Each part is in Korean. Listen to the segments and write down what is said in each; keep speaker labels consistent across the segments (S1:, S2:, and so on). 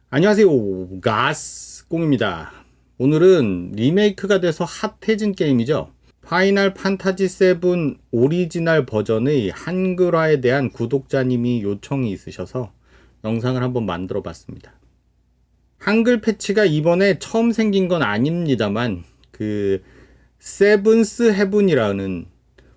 S1: 안녕하세요. 가스공입니다. 오늘은 리메이크가 돼서 핫해진 게임이죠. 파이널 판타지 7 오리지널 버전의 한글화에 대한 구독자님이 요청이 있으셔서 영상을 한번 만들어 봤습니다. 한글 패치가 이번에 처음 생긴 건 아닙니다만 세븐스 헤븐이라는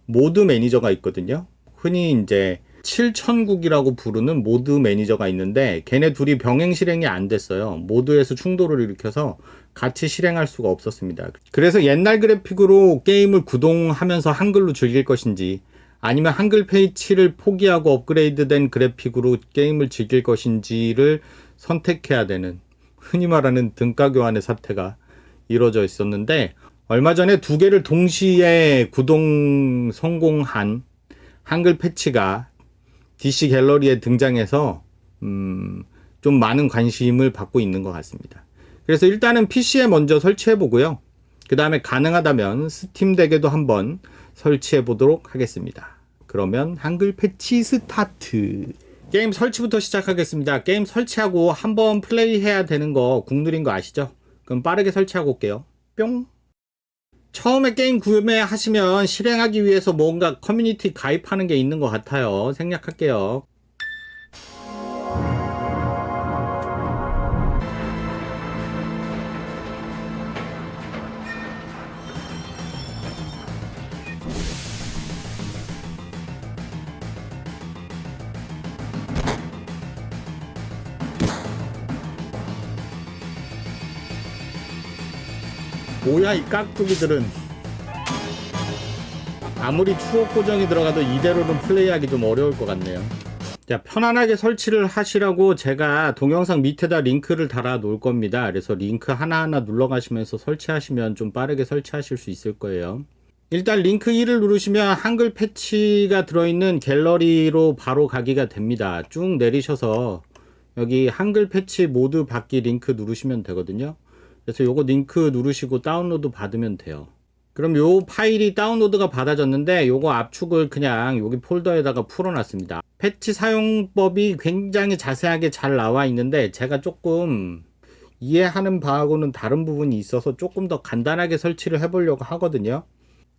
S1: 모드 매니저가 있거든요. 흔히 이제 7000국이라고 부르는 모드 매니저가 있는데 걔네 둘이 병행 실행이 안 됐어요. 모드에서 충돌을 일으켜서 같이 실행할 수가 없었습니다. 그래서 옛날 그래픽으로 게임을 구동하면서 한글로 즐길 것인지 아니면 한글 패치를 포기하고 업그레이드된 그래픽으로 게임을 즐길 것인지를 선택해야 되는 흔히 말하는 등가 교환의 사태가 이루어져 있었는데 얼마 전에 두 개를 동시에 구동 성공한 한글 패치가 DC 갤러리에 등장해서 좀 많은 관심을 받고 있는 것 같습니다. 그래서 일단은 PC에 먼저 설치해 보고요. 그 다음에 가능하다면 스팀 덱에도 한번 설치해 보도록 하겠습니다. 그러면 한글 패치 스타트. 게임 설치부터 시작하겠습니다. 게임 설치하고 한번 플레이해야 되는 거 국룰인 거 아시죠? 그럼 빠르게 설치하고 올게요. 뿅. 처음에 게임 구매하시면 실행하기 위해서 뭔가 커뮤니티 가입하는 게 있는 것 같아요. 생략할게요. 뭐야 이 깍두기들은. 아무리 추억 고정이 들어가도 이대로는 플레이하기 좀 어려울 것 같네요. 자, 편안하게 설치를 하시라고 제가 동영상 밑에다 링크를 달아 놓을 겁니다. 그래서 링크 하나하나 눌러가시면서 설치하시면 좀 빠르게 설치하실 수 있을 거예요. 일단 링크 1을 누르시면 한글 패치가 들어있는 갤러리로 바로 가기가 됩니다. 쭉 내리셔서 여기 한글 패치 모드 받기 링크 누르시면 되거든요. 그래서 요거 링크 누르시고 다운로드 받으면 돼요. 그럼 요 파일이 다운로드가 받아졌는데 요거 압축을 그냥 여기 폴더에다가 풀어놨습니다. 패치 사용법이 굉장히 자세하게 잘 나와 있는데 제가 조금 이해하는 바하고는 다른 부분이 있어서 조금 더 간단하게 설치를 해보려고 하거든요.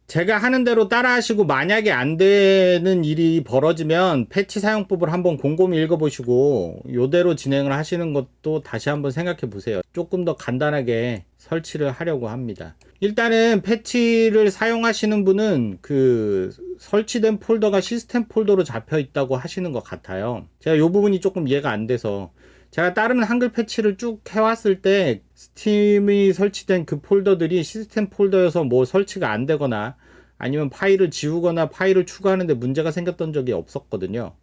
S1: 제가 하는 대로 따라 하시고 만약에 안 되는 일이 벌어지면 패치 사용법을 한번 곰곰이 읽어보시고 요대로 진행을 하시는 것도 다시 한번 생각해 보세요. 조금 더 간단하게 설치를 하려고 합니다. 일단은 패치를 사용하시는 분은 설치된 폴더가 시스템 폴더로 잡혀 있다고 하시는 것 같아요. 제가 요 부분이 조금 이해가 안 돼서 제가 다른 한글 패치를 쭉 해왔을 때 스팀이 설치된 그 폴더들이 시스템 폴더여서 뭐 설치가 안 되거나 아니면 파일을 지우거나 파일을 추가하는데 문제가 생겼던 적이 없었거든요.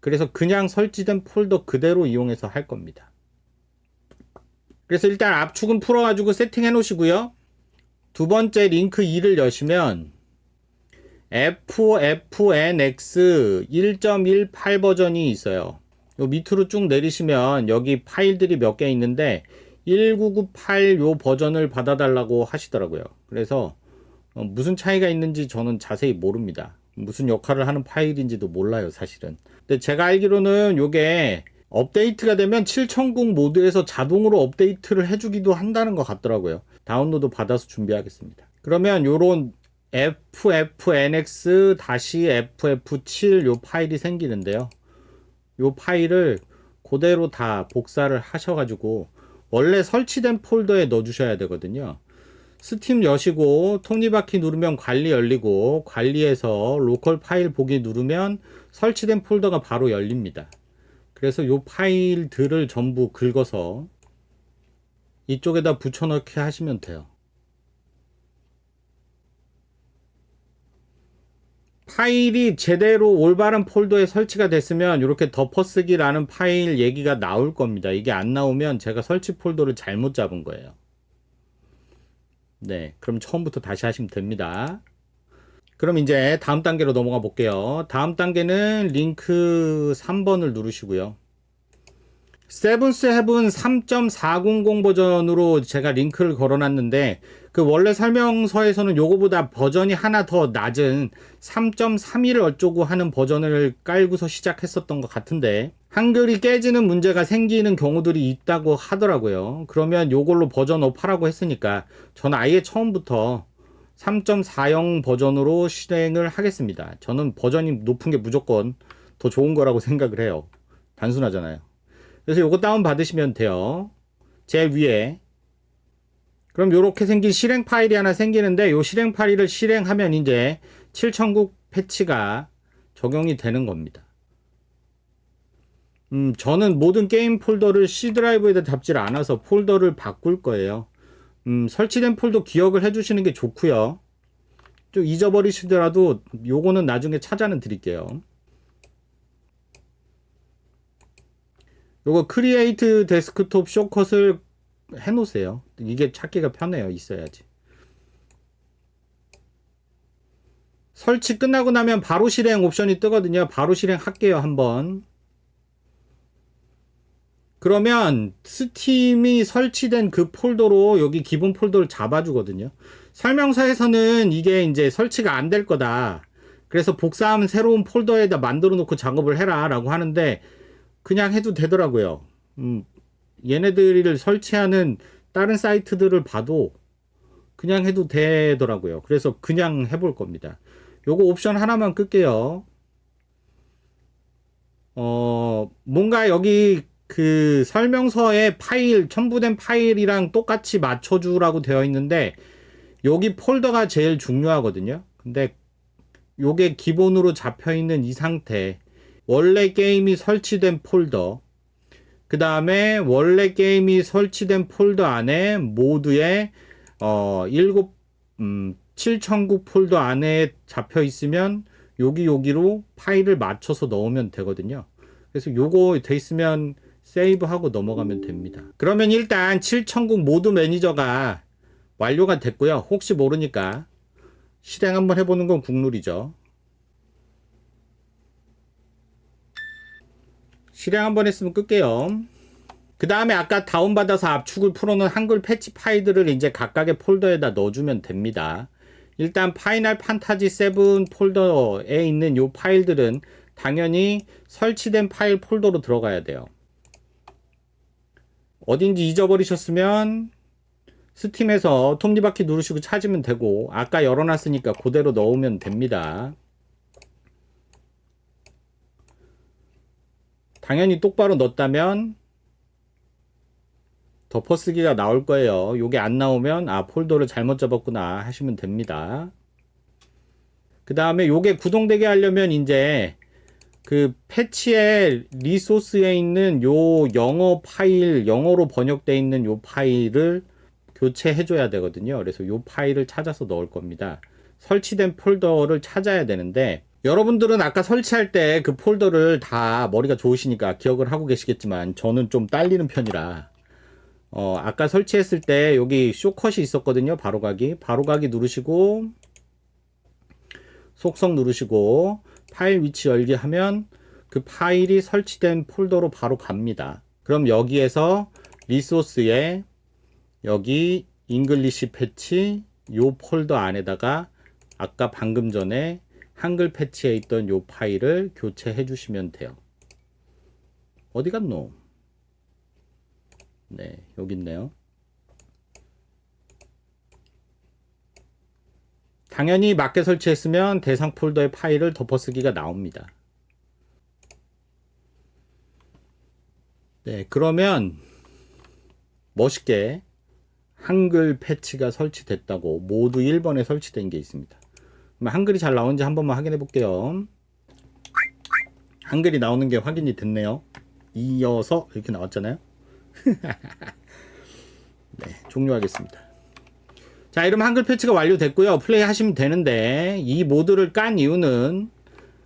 S1: 그래서 그냥 설치된 폴더 그대로 이용해서 할 겁니다. 그래서 일단 압축은 풀어가지고 세팅해 놓으시고요. 두 번째 링크 2를 여시면 FFNX 1.18 버전이 있어요. 요 밑으로 쭉 내리시면 여기 파일들이 몇 개 있는데 1998 요 버전을 받아달라고 하시더라고요. 그래서 무슨 차이가 있는지 저는 자세히 모릅니다. 무슨 역할을 하는 파일인지도 몰라요, 사실은. 근데 제가 알기로는 요게 업데이트가 되면 7000국 모드에서 자동으로 업데이트를 해주기도 한다는 것 같더라고요. 다운로드 받아서 준비하겠습니다. 그러면 요런 FFNX-FF7 요 파일이 생기는데요. 요 파일을 그대로 다 복사를 하셔가지고 원래 설치된 폴더에 넣어 주셔야 되거든요. 스팀 여시고 톱니바퀴 누르면 관리 열리고 관리에서 로컬 파일 보기 누르면 설치된 폴더가 바로 열립니다. 그래서 요 파일들을 전부 긁어서 이쪽에다 붙여넣기 하시면 돼요. 파일이 제대로 올바른 폴더에 설치가 됐으면 이렇게 덮어쓰기라는 파일 얘기가 나올 겁니다. 이게 안 나오면 제가 설치 폴더를 잘못 잡은 거예요. 네, 그럼 처음부터 다시 하시면 됩니다. 그럼 이제 다음 단계로 넘어가 볼게요. 다음 단계는 링크 3번을 누르시고요. 세븐스 헤븐 3.400 버전으로 제가 링크를 걸어놨는데 그 원래 설명서에서는 요거보다 버전이 하나 더 낮은 3.31 어쩌고 하는 버전을 깔고서 시작했었던 것 같은데 한글이 깨지는 문제가 생기는 경우들이 있다고 하더라고요. 그러면 요걸로 버전업 하라고 했으니까 저는 아예 처음부터 3.40 버전으로 실행을 하겠습니다. 저는 버전이 높은 게 무조건 더 좋은 거라고 생각을 해요. 단순하잖아요. 그래서 요거 다운 받으시면 돼요. 제 위에. 그럼 요렇게 생긴 실행 파일이 하나 생기는데 요 실행 파일을 실행하면 이제 7009 패치가 적용이 되는 겁니다. 저는 모든 게임 폴더를 C 드라이브에다 잡질 않아서 폴더를 바꿀 거예요. 설치된 폴더 기억을 해주시는 게 좋고요. 좀 잊어버리시더라도 요거는 나중에 찾아는 드릴게요. 요거 크리에이트 데스크톱 쇼컷을 해 놓으세요. 이게 찾기가 편해요. 있어야지. 설치 끝나고 나면 바로 실행 옵션이 뜨거든요. 바로 실행할게요. 한번. 그러면 스팀이 설치된 그 폴더로 여기 기본 폴더를 잡아주거든요. 설명서에서는 이게 이제 설치가 안 될 거다. 그래서 복사하면 새로운 폴더에다 만들어 놓고 작업을 해라 라고 하는데 그냥 해도 되더라고요. 얘네들을 설치하는 다른 사이트들을 봐도 그냥 해도 되더라고요. 그래서 그냥 해볼 겁니다. 요거 옵션 하나만 끌게요. 뭔가 여기 그 설명서에 파일, 첨부된 파일이랑 똑같이 맞춰주라고 되어 있는데 여기 폴더가 제일 중요하거든요. 근데 요게 기본으로 잡혀 있는 이 상태, 원래 게임이 설치된 폴더, 그 다음에 원래 게임이 설치된 폴더 안에 모드에 7009 폴더 안에 잡혀 있으면 여기로 파일을 맞춰서 넣으면 되거든요. 그래서 요거 돼 있으면 세이브하고 넘어가면 됩니다. 그러면 일단 7009 모드 매니저가 완료가 됐고요. 혹시 모르니까 실행 한번 해보는 건 국룰이죠. 실행 한번 했으면 끌게요. 그 다음에 아까 다운받아서 압축을 풀어놓은 한글 패치 파일들을 이제 각각의 폴더에다 넣어주면 됩니다. 일단 파이널 판타지 7 폴더에 있는 요 파일들은 당연히 설치된 파일 폴더로 들어가야 돼요. 어딘지 잊어버리셨으면 스팀에서 톱니바퀴 누르시고 찾으면 되고, 아까 열어놨으니까 그대로 넣으면 됩니다. 당연히 똑바로 넣었다면 덮어쓰기가 나올 거예요. 요게 안 나오면 폴더를 잘못 잡았구나 하시면 됩니다. 그 다음에 요게 구동되게 하려면 이제 그 패치의 리소스에 있는 요 영어 파일, 영어로 번역되어 있는 요 파일을 교체해 줘야 되거든요. 그래서 요 파일을 찾아서 넣을 겁니다. 설치된 폴더를 찾아야 되는데, 여러분들은 아까 설치할 때 그 폴더를 다 머리가 좋으시니까 기억을 하고 계시겠지만 저는 좀 딸리는 편이라 아까 설치했을 때 여기 쇼컷이 있었거든요. 바로가기 누르시고 속성 누르시고 파일 위치 열기 하면 그 파일이 설치된 폴더로 바로 갑니다. 그럼 여기에서 리소스에 여기 잉글리시 패치 요 폴더 안에다가 아까 방금 전에 한글 패치에 있던 요 파일을 교체해 주시면 돼요. 어디 갔노? 네, 여기 있네요. 당연히 맞게 설치했으면 대상 폴더의 파일을 덮어쓰기가 나옵니다. 네, 그러면 멋있게 한글 패치가 설치됐다고 모두 1번에 설치된 게 있습니다. 한글이 잘 나오는지 한 번만 확인해 볼게요. 한글이 나오는 게 확인이 됐네요. 이어서 이렇게 나왔잖아요. 네, 종료하겠습니다. 자, 이러면 한글 패치가 완료됐고요. 플레이 하시면 되는데, 이 모드를 깐 이유는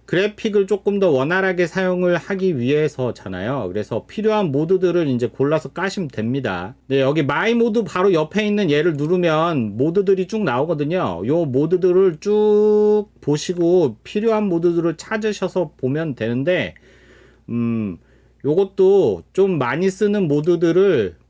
S1: 그래픽을 조금 더 원활하게 사용을 하기 위해서잖아요. 그래서 필요한 모드들을 이제 골라서 까시면 됩니다. 네, 여기 마이 모드 바로 옆에 있는 얘를 누르면 모드들이 쭉 나오거든요. 요 모드들을 쭉 보시고 필요한 모드들을 찾으셔서 보면 되는데, 요것도 좀 많이 쓰는 모드들을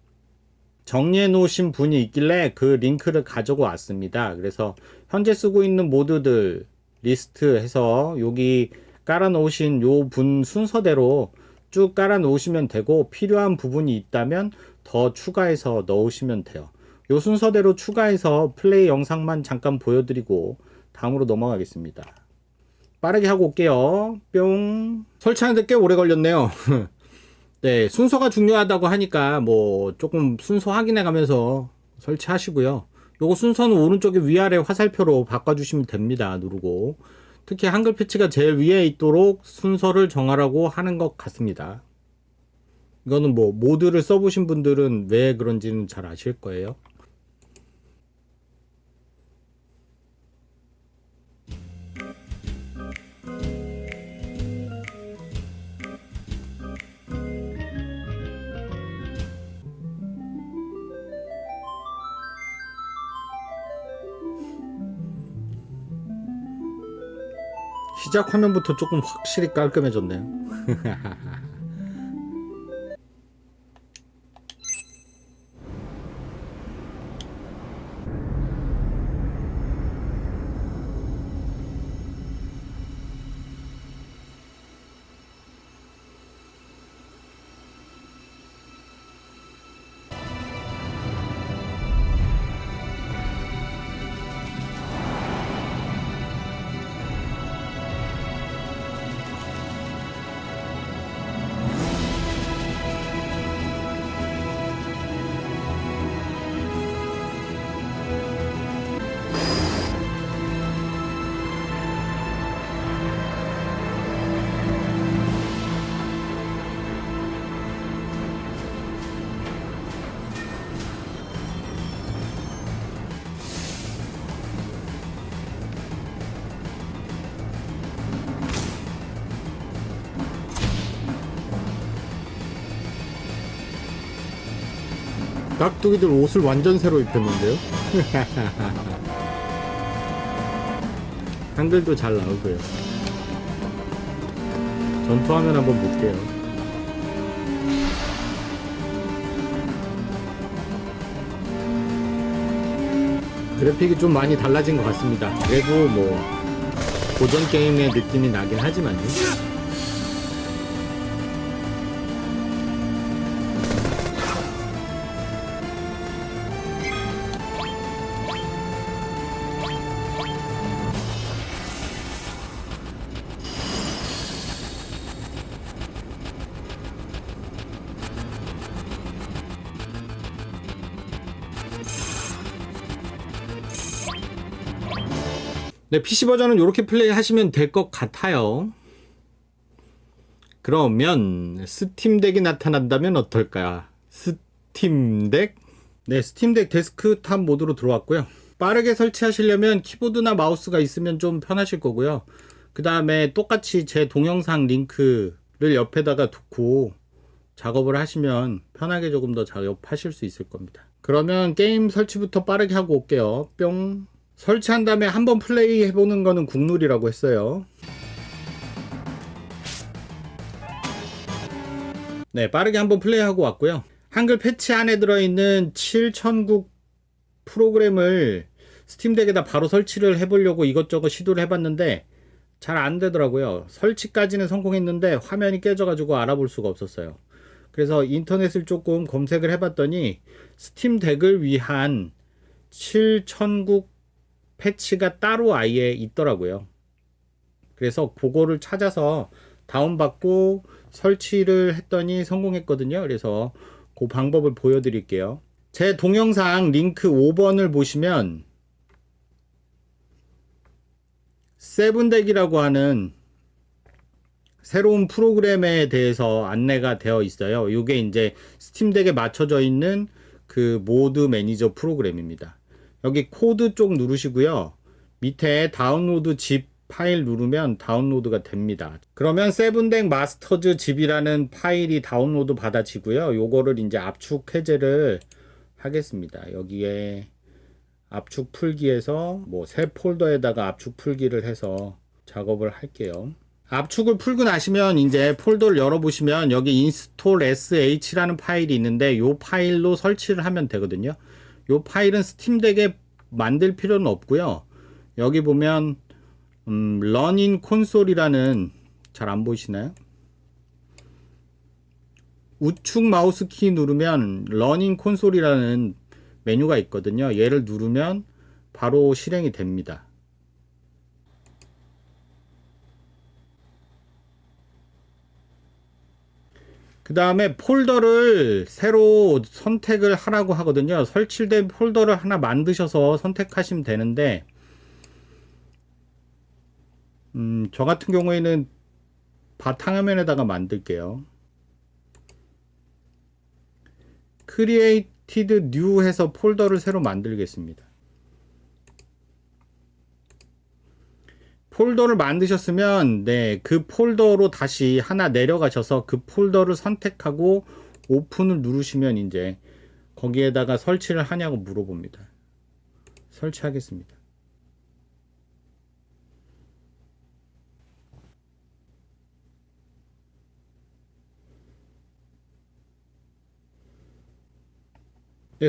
S1: 정리해 놓으신 분이 있길래 그 링크를 가지고 왔습니다. 그래서 현재 쓰고 있는 모드들 리스트 해서 여기 깔아 놓으신 요 분 순서대로 쭉 깔아 놓으시면 되고, 필요한 부분이 있다면 더 추가해서 넣으시면 돼요. 요 순서대로 추가해서 플레이 영상만 잠깐 보여드리고 다음으로 넘어가겠습니다. 빠르게 하고 올게요. 뿅. 설치하는데 꽤 오래 걸렸네요. 네, 순서가 중요하다고 하니까 뭐 조금 순서 확인해 가면서 설치하시고요. 요거 순서는 오른쪽에 위아래 화살표로 바꿔주시면 됩니다. 누르고. 특히 한글 패치가 제일 위에 있도록 순서를 정하라고 하는 것 같습니다. 이거는 뭐 모드를 써보신 분들은 왜 그런지는 잘 아실 거예요. 시작 화면부터 조금 확실히 깔끔해졌네요. 깍두기들 옷을 완전 새로 입혔는데요. 한글도 잘 나오고요. 전투화면 한번 볼게요. 그래픽이 좀 많이 달라진 것 같습니다. 그래도 뭐 고전 게임의 느낌이 나긴 하지만요. 네, PC 버전은 이렇게 플레이 하시면 될 것 같아요. 그러면 스팀덱이 나타난다면 어떨까? 스팀덱? 네, 스팀덱 데스크탑 모드로 들어왔고요. 빠르게 설치하시려면 키보드나 마우스가 있으면 좀 편하실 거고요. 그 다음에 똑같이 제 동영상 링크를 옆에다가 두고 작업을 하시면 편하게 조금 더 작업하실 수 있을 겁니다. 그러면 게임 설치부터 빠르게 하고 올게요. 뿅. 설치한 다음에 한번 플레이 해보는 거는 국룰이라고 했어요. 네, 빠르게 한번 플레이하고 왔고요. 한글 패치 안에 들어있는 7000국 프로그램을 스팀덱에다 바로 설치를 해보려고 이것저것 시도를 해봤는데 잘 안 되더라고요. 설치까지는 성공했는데 화면이 깨져가지고 알아볼 수가 없었어요. 그래서 인터넷을 조금 검색을 해봤더니 스팀덱을 위한 7000국 패치가 따로 아예 있더라고요. 그래서 그거를 찾아서 다운받고 설치를 했더니 성공했거든요. 그래서 그 방법을 보여드릴게요. 제 동영상 링크 5번을 보시면 세븐덱이라고 하는 새로운 프로그램에 대해서 안내가 되어 있어요. 이게 이제 스팀덱에 맞춰져 있는 그 모드 매니저 프로그램입니다. 여기 코드 쪽 누르시고요. 밑에 다운로드 집 파일 누르면 다운로드가 됩니다. 그러면 세븐덱 마스터즈 집이라는 파일이 다운로드 받아지고요. 요거를 이제 압축 해제를 하겠습니다. 여기에 압축 풀기에서 뭐 새 폴더에다가 압축 풀기를 해서 작업을 할게요. 압축을 풀고 나시면 이제 폴더를 열어보시면 여기 install sh라는 파일이 있는데 요 파일로 설치를 하면 되거든요. 요 파일은 스팀덱에 만들 필요는 없고요. 여기 보면 run in console이라는, 잘 안 보이시나요? 우측 마우스 키 누르면 러닝 콘솔이라는 메뉴가 있거든요. 얘를 누르면 바로 실행이 됩니다. 그 다음에 폴더를 새로 선택을 하라고 하거든요. 설치된 폴더를 하나 만드셔서 선택하시면 되는데 저 같은 경우에는 바탕화면에다가 만들게요. 크리에이티드 뉴 해서 폴더를 새로 만들겠습니다. 폴더를 만드셨으면 그 폴더로 다시 하나 내려가셔서 그 폴더를 선택하고 오픈을 누르시면 이제 거기에다가 설치를 하냐고 물어봅니다. 설치하겠습니다.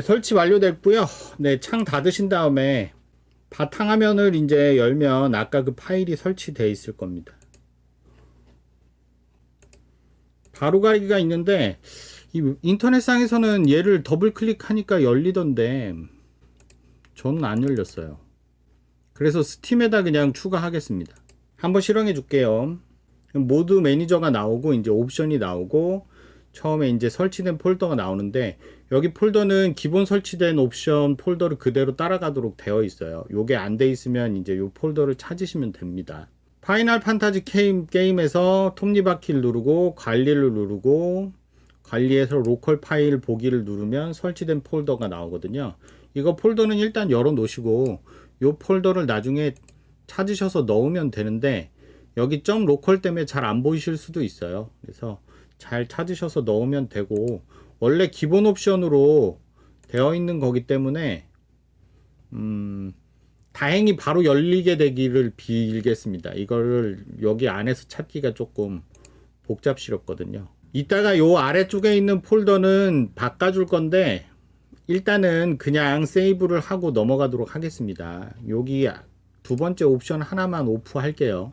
S1: 설치 완료됐고요. 창 닫으신 다음에 바탕화면을 이제 열면 아까 그 파일이 설치되어 있을 겁니다. 바로가기가 있는데 이 인터넷상에서는 얘를 더블 클릭하니까 열리던데 저는 안 열렸어요. 그래서 스팀에다 그냥 추가하겠습니다. 한번 실행해 줄게요. 모드 매니저가 나오고 이제 옵션이 나오고 처음에 이제 설치된 폴더가 나오는데 여기 폴더는 기본 설치된 옵션 폴더를 그대로 따라가도록 되어 있어요. 요게 안 돼 있으면 이제 요 폴더를 찾으시면 됩니다. 파이널 판타지 게임에서 톱니바퀴를 누르고 관리를 누르고 관리에서 로컬 파일 보기를 누르면 설치된 폴더가 나오거든요. 이거 폴더는 일단 열어 놓으시고 요 폴더를 나중에 찾으셔서 넣으면 되는데 여기 점 로컬 때문에 잘 안 보이실 수도 있어요. 그래서 잘 찾으셔서 넣으면 되고 원래 기본 옵션으로 되어 있는 거기 때문에 다행히 바로 열리게 되기를 빌겠습니다. 이거를 여기 안에서 찾기가 조금 복잡스럽거든요. 이따가 요 아래쪽에 있는 폴더는 바꿔줄 건데 일단은 그냥 세이브를 하고 넘어가도록 하겠습니다. 여기 두 번째 옵션 하나만 오프 할게요.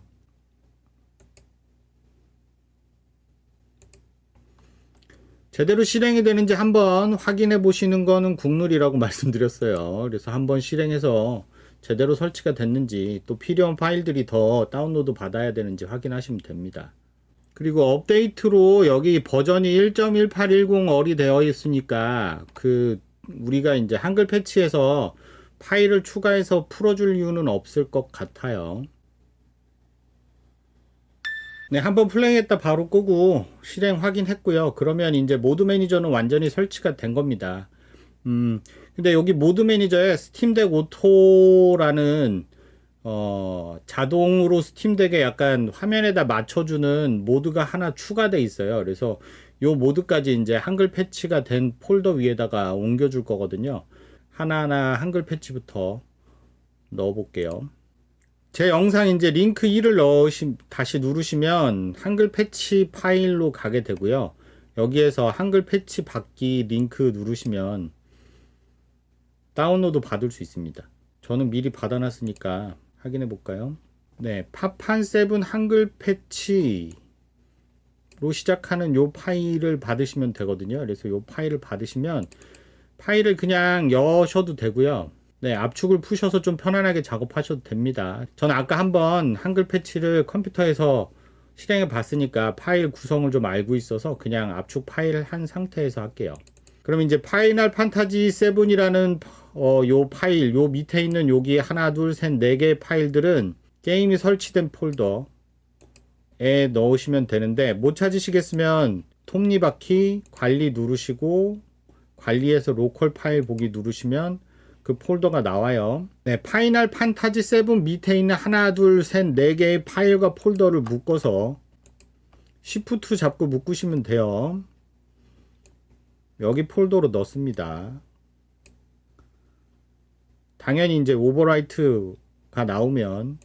S1: 제대로 실행이 되는지 한번 확인해 보시는 거는 국룰이라고 말씀드렸어요. 그래서 한번 실행해서 제대로 설치가 됐는지 또 필요한 파일들이 더 다운로드 받아야 되는지 확인하시면 됩니다. 그리고 업데이트로 여기 버전이 1.1810 얼이 되어 있으니까 우리가 이제 한글 패치에서 파일을 추가해서 풀어줄 이유는 없을 것 같아요. 한번 플레이했다 바로 끄고 실행 확인했고요. 그러면 이제 모드 매니저는 완전히 설치가 된 겁니다. 근데 여기 모드 매니저에 스팀덱 오토라는 자동으로 스팀덱에 약간 화면에다 맞춰주는 모드가 하나 추가돼 있어요. 그래서 요 모드까지 이제 한글 패치가 된 폴더 위에다가 옮겨줄 거거든요. 하나하나 한글 패치부터 넣어 볼게요. 제 영상 이제 링크 2를 다시 누르시면 한글 패치 파일로 가게 되고요. 여기에서 한글 패치 받기 링크 누르시면 다운로드 받을 수 있습니다. 저는 미리 받아놨으니까 확인해 볼까요? 파판7 한글 패치로 시작하는 요 파일을 받으시면 되거든요. 그래서 요 파일을 받으시면 파일을 그냥 여셔도 되고요. 압축을 푸셔서 좀 편안하게 작업하셔도 됩니다. 저는 아까 한번 한글 패치를 컴퓨터에서 실행해 봤으니까 파일 구성을 좀 알고 있어서 그냥 압축 파일을 한 상태에서 할게요. 그럼 이제 파이널 판타지 7이라는 요 파일, 요 밑에 있는 여기 하나, 둘, 셋, 네 개의 파일들은 게임이 설치된 폴더에 넣으시면 되는데 못 찾으시겠으면 톱니바퀴 관리 누르시고 관리에서 로컬 파일 보기 누르시면 그 폴더가 나와요. 파이널 판타지 7 밑에 있는 하나, 둘, 셋, 네 개의 파일과 폴더를 묶어서 Shift 잡고 묶으시면 돼요. 여기 폴더로 넣습니다. 당연히 이제 오버라이트가 나오면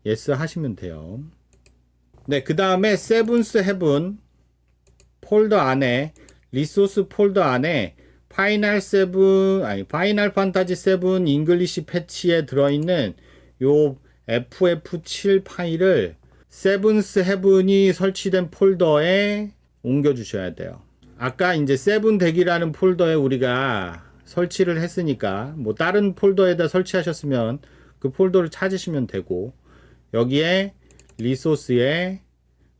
S1: yes 하시면 돼요. 그 다음에 세븐스 헤븐 폴더 안에 리소스 폴더 안에 파이널 판타지 7 잉글리시 패치에 들어있는 요 FF7 파일을 세븐스 헤븐이 설치된 폴더에 옮겨 주셔야 돼요. 아까 이제 세븐 덱이라는 폴더에 우리가 설치를 했으니까 뭐 다른 폴더에다 설치하셨으면 그 폴더를 찾으시면 되고, 여기에 리소스에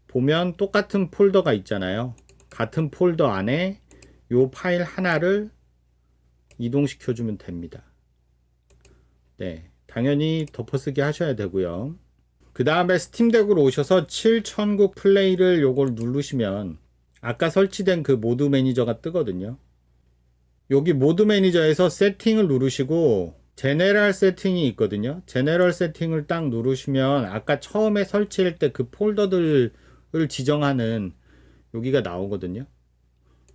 S1: 보면 똑같은 폴더가 있잖아요. 같은 폴더 안에 요 파일 하나를 이동시켜 주면 됩니다. 네, 당연히 덮어쓰기 하셔야 되고요. 그 다음에 스팀덱으로 오셔서 7천국 플레이를 요걸 누르시면 아까 설치된 그 모드 매니저가 뜨거든요. 여기 모드 매니저에서 세팅을 누르시고 제네럴 세팅이 있거든요. 제네럴 세팅을 딱 누르시면 아까 처음에 설치할 때 그 폴더들을 지정하는 여기가 나오거든요.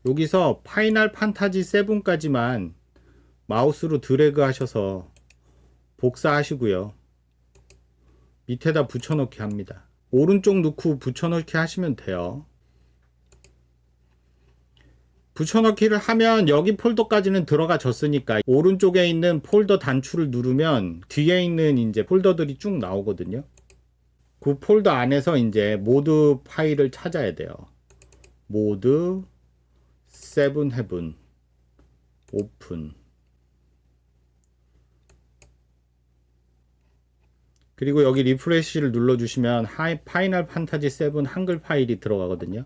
S1: 여기서 파이널 판타지 7까지만 마우스로 드래그 하셔서 복사하시고요. 밑에다 붙여넣기 합니다. 오른쪽 넣고 붙여넣기 하시면 돼요. 붙여넣기를 하면 여기 폴더까지는 들어가 졌으니까 오른쪽에 있는 폴더 단추를 누르면 뒤에 있는 이제 폴더들이 쭉 나오거든요. 그 폴더 안에서 이제 모드 파일을 찾아야 돼요. 모드, 세븐 헤븐, 오픈. 그리고 여기 리프레시를 눌러주시면 파이널 판타지 7 한글 파일이 들어가거든요.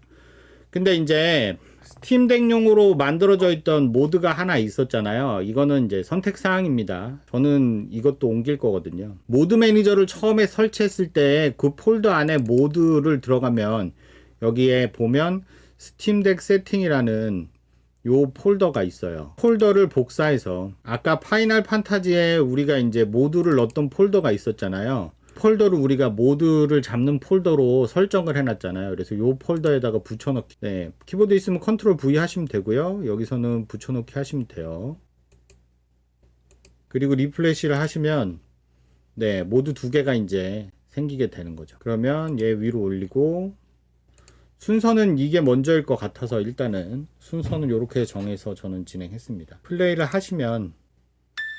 S1: 근데 이제 스팀덱용으로 만들어져 있던 모드가 하나 있었잖아요. 이거는 이제 선택사항입니다. 저는 이것도 옮길 거거든요. 모드 매니저를 처음에 설치했을 때 그 폴더 안에 모드를 들어가면 여기에 보면 스팀덱 세팅이라는 요 폴더가 있어요. 폴더를 복사해서 아까 파이널 판타지에 우리가 이제 모드를 넣었던 폴더가 있었잖아요. 폴더를 우리가 모드를 잡는 폴더로 설정을 해놨잖아요. 그래서 이 폴더에다가 붙여넣기. 네, 키보드 있으면 컨트롤 V 하시면 되고요. 여기서는 붙여넣기 하시면 돼요. 그리고 리플래시를 하시면 네, 모두 두 개가 이제 생기게 되는 거죠. 그러면 얘 위로 올리고 순서는 이게 먼저일 것 같아서 일단은 순서는 이렇게 정해서 저는 진행했습니다. 플레이를 하시면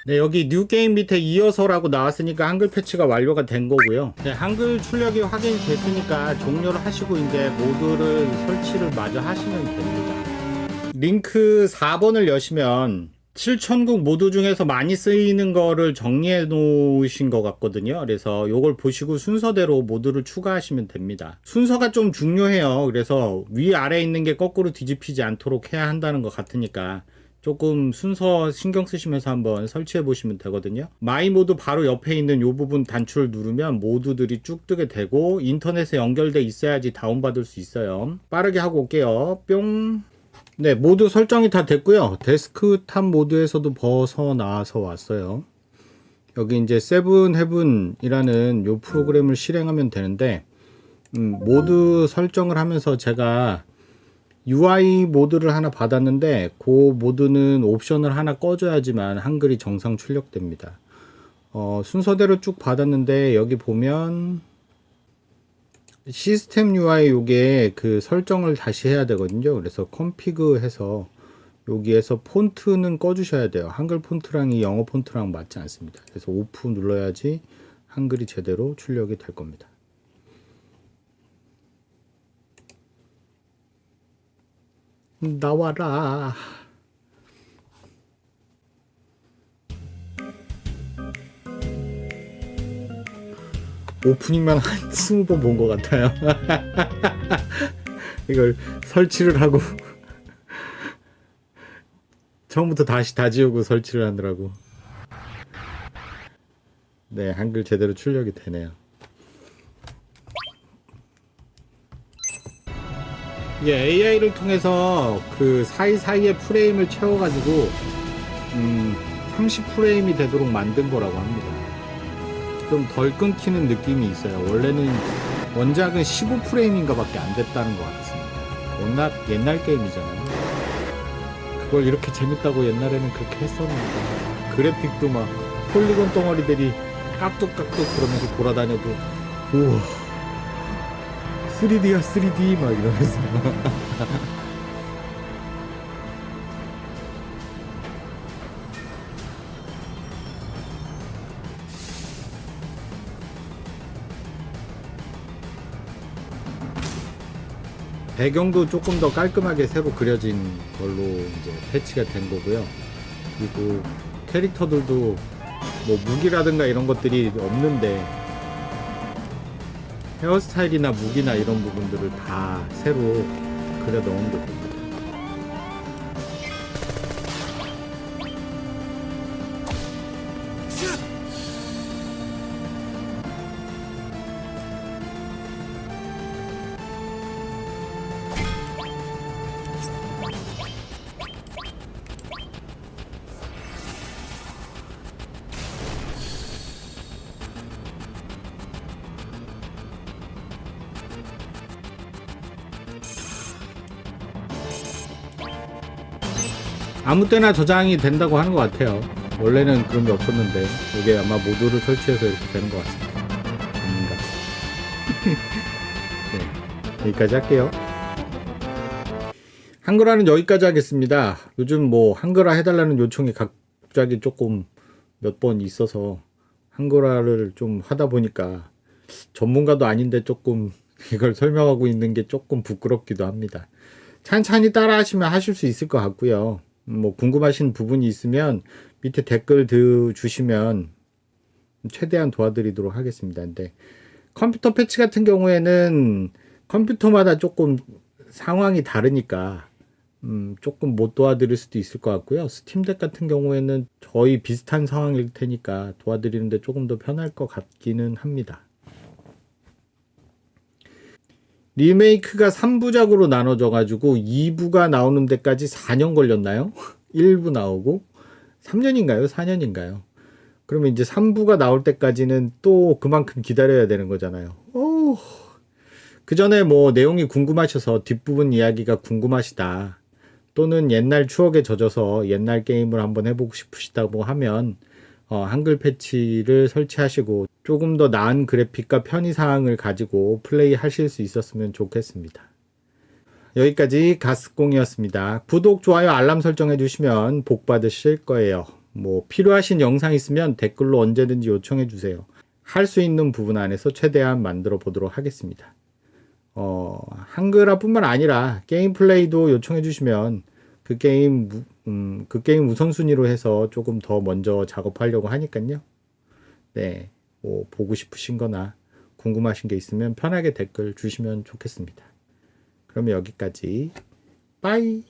S1: 네, 여기 뉴 게임 밑에 이어서라고 나왔으니까 한글 패치가 완료가 된 거고요. 네, 한글 출력이 확인이 됐으니까 종료를 하시고 이제 모드를 설치를 마저 하시면 됩니다. 링크 4번을 여시면 7000국 모드 중에서 많이 쓰이는 거를 정리해 놓으신 것 같거든요. 그래서 요걸 보시고 순서대로 모드를 추가하시면 됩니다. 순서가 좀 중요해요. 그래서 위아래 있는 게 거꾸로 뒤집히지 않도록 해야 한다는 것 같으니까 조금 순서 신경 쓰시면서 한번 설치해 보시면 되거든요. 마이 모드 바로 옆에 있는 요 부분 단추를 누르면 모드들이 쭉 뜨게 되고 인터넷에 연결돼 있어야지 다운받을 수 있어요. 빠르게 하고 올게요. 뿅. 네, 모두 설정이 다 됐고요. 데스크탑 모드에서도 벗어나와서 왔어요. 여기 이제 세븐 헤븐이라는 요 프로그램을 실행하면 되는데 모드 설정을 하면서 제가 UI 모드를 하나 받았는데 그 모드는 옵션을 하나 꺼줘야지만 한글이 정상 출력됩니다. 순서대로 쭉 받았는데 여기 보면 시스템 UI 요게 그 설정을 다시 해야 되거든요. 그래서 컴피그 해서 여기에서 폰트는 꺼주셔야 돼요. 한글 폰트랑 이 영어 폰트랑 맞지 않습니다. 그래서 오프 눌러야지 한글이 제대로 출력이 될 겁니다. 나와라. 오프닝만 한 20번 본 것 같아요. 이걸 설치를 하고 처음부터 다시 다 지우고 설치를 하느라고. 네, 한글 제대로 출력이 되네요. 이게 AI를 통해서 그 사이사이에 프레임을 채워가지고 30프레임이 되도록 만든 거라고 합니다. 좀 덜 끊기는 느낌이 있어요. 원래는 원작은 15프레임인가 밖에 안 됐다는 것 같습니다. 워낙 옛날 게임이잖아요. 그걸 이렇게 재밌다고 옛날에는 그렇게 했었는데 그래픽도 막 폴리곤 덩어리들이 깍둑깍둑 그러면서 돌아다녀도 우와 3D야 3D 막 이러면서 배경도 조금 더 깔끔하게 새로 그려진 걸로 이제 패치가 된 거고요. 그리고 캐릭터들도 뭐 무기라든가 이런 것들이 없는데 헤어스타일이나 무기나 이런 부분들을 다 새로 그려 넣은 겁니다. 아무 때나 저장이 된다고 하는 것 같아요. 원래는 그런 게 없었는데 이게 아마 모듈을 설치해서 이렇게 되는 것 같습니다. 아닌가? 네, 여기까지 할게요. 한글화는 여기까지 하겠습니다. 요즘 뭐 한글화 해달라는 요청이 갑자기 조금 몇 번 있어서 한글화를 좀 하다 보니까 전문가도 아닌데 조금 이걸 설명하고 있는 게 조금 부끄럽기도 합니다. 찬찬히 따라 하시면 하실 수 있을 것 같고요. 뭐 궁금하신 부분이 있으면 밑에 댓글 주시면 최대한 도와드리도록 하겠습니다. 근데 컴퓨터 패치 같은 경우에는 컴퓨터마다 조금 상황이 다르니까 조금 못 도와드릴 수도 있을 것 같고요. 스팀덱 같은 경우에는 거의 비슷한 상황일 테니까 도와드리는데 조금 더 편할 것 같기는 합니다. 리메이크가 3부작으로 나눠져 가지고 2부가 나오는 데까지 4년 걸렸나요? 1부 나오고 3년인가요? 4년인가요? 그러면 이제 3부가 나올 때까지는 또 그만큼 기다려야 되는 거잖아요. 그 전에 뭐 내용이 궁금하셔서 뒷부분 이야기가 궁금하시다. 또는 옛날 추억에 젖어서 옛날 게임을 한번 해보고 싶으시다고 하면 한글 패치를 설치하시고 조금 더 나은 그래픽과 편의사항을 가지고 플레이 하실 수 있었으면 좋겠습니다. 여기까지 가스공이었습니다. 구독, 좋아요, 알람 설정해 주시면 복 받으실 거예요. 뭐 필요하신 영상 있으면 댓글로 언제든지 요청해 주세요. 할 수 있는 부분 안에서 최대한 만들어 보도록 하겠습니다. 한글화뿐만 아니라 게임 플레이도 요청해 주시면 그 게임 우선순위로 해서 조금 더 먼저 작업하려고 하니까요. 네, 뭐 보고 싶으신 거나 궁금하신 게 있으면 편하게 댓글 주시면 좋겠습니다. 그러면 여기까지. 빠이.